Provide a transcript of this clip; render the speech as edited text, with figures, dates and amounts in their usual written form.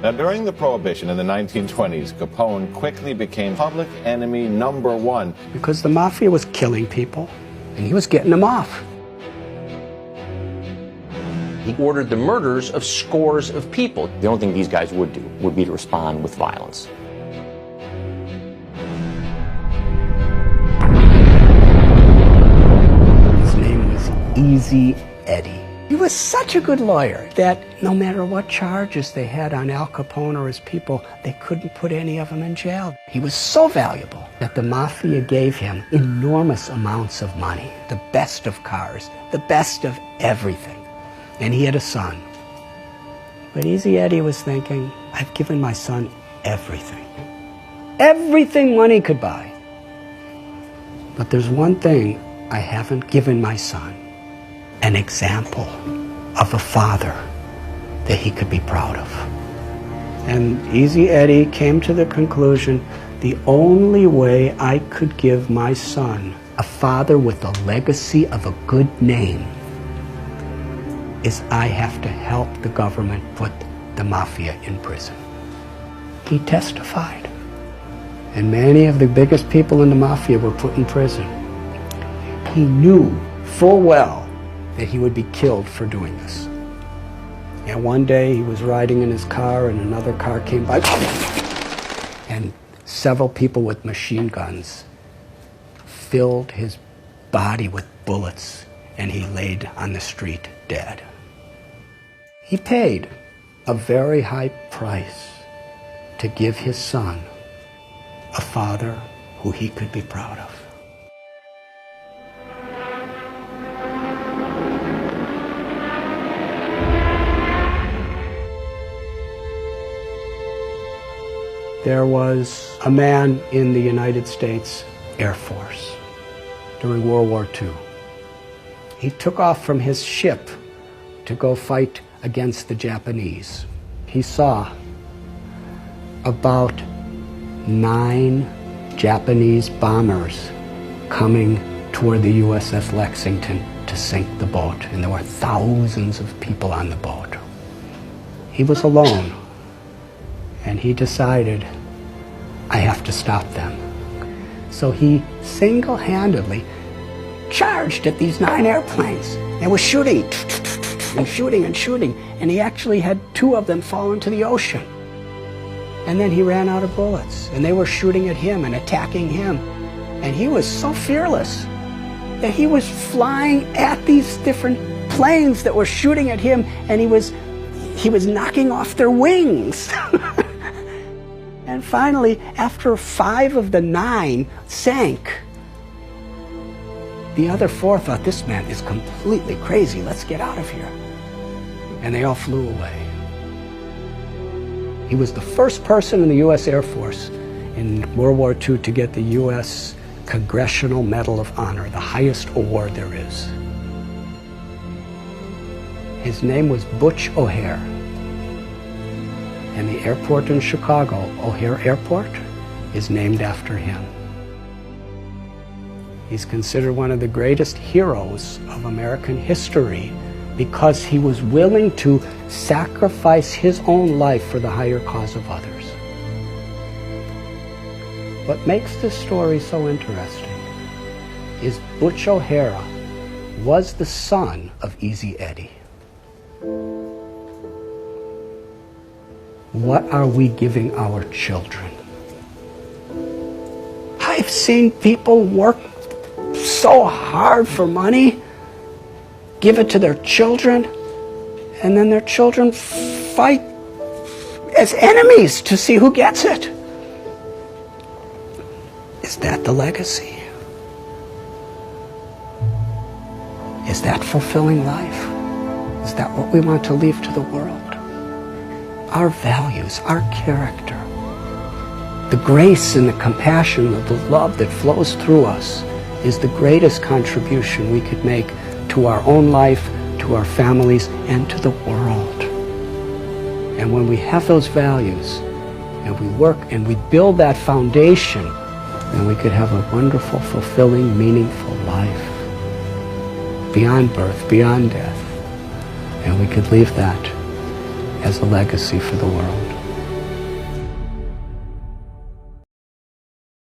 Now, during the Prohibition in the 1920s, Capone quickly became public enemy #1. Because the mafia was killing people, and he was getting them off. He ordered the murders of scores of people. The only thing these guys would do would be to respond with violence. His name was Easy Eddie. He was such a good lawyer that no matter what charges they had on Al Capone or his people, they couldn't put any of them in jail. He was so valuable that the mafia gave him enormous amounts of money, the best of cars, the best of everything. And he had a son. But Easy Eddie was thinking, I've given my son everything. Everything money could buy. But there's one thing I haven't given my son. An example of a father that he could be proud of. And Easy Eddie came to the conclusion, the only way I could give my son a father with a legacy of a good name is I have to help the government put the mafia in prison. He testified. And many of the biggest people in the mafia were put in prison. He knew full well that he would be killed for doing this. And one day he was riding in his car and another car came by and several people with machine guns filled his body with bullets and he laid on the street dead. He paid a very high price to give his son a father who he could be proud of. There was a man in the United States Air Force during World War II. He took off from his ship to go fight against the Japanese. He saw about 9 Japanese bombers coming toward the USS Lexington to sink the boat, and there were thousands of people on the boat. He was alone, and he decided, I have to stop them. So he single-handedly charged at these 9 airplanes and was shooting and shooting and shooting, and he actually had 2 of them fall into the ocean. And then he ran out of bullets, and they were shooting at him and attacking him. And he was so fearless that he was flying at these different planes that were shooting at him, and he was knocking off their wings. And finally, after 5 of the 9 sank, the other 4 thought, this man is completely crazy, let's get out of here. And they all flew away. He was the first person in the U.S. Air Force in World War II to get the U.S. Congressional Medal of Honor, the highest award there is. His name was Butch O'Hare. And the airport in Chicago, O'Hare Airport, is named after him. He's considered one of the greatest heroes of American history because he was willing to sacrifice his own life for the higher cause of others. What makes this story so interesting is Butch O'Hare was the son of Easy Eddie. What are we giving our children? I've seen people work so hard for money, give it to their children, and then their children fight as enemies to see who gets it. Is that the legacy? Is that fulfilling life? Is that what we want to leave to the world? Our values, our character, the grace and the compassion, the love that flows through us is the greatest contribution we could make to our own life, to our families, and to the world. And when we have those values, and we work and we build that foundation, then we could have a wonderful, fulfilling, meaningful life beyond birth, beyond death. And we could leave that as a legacy for the world.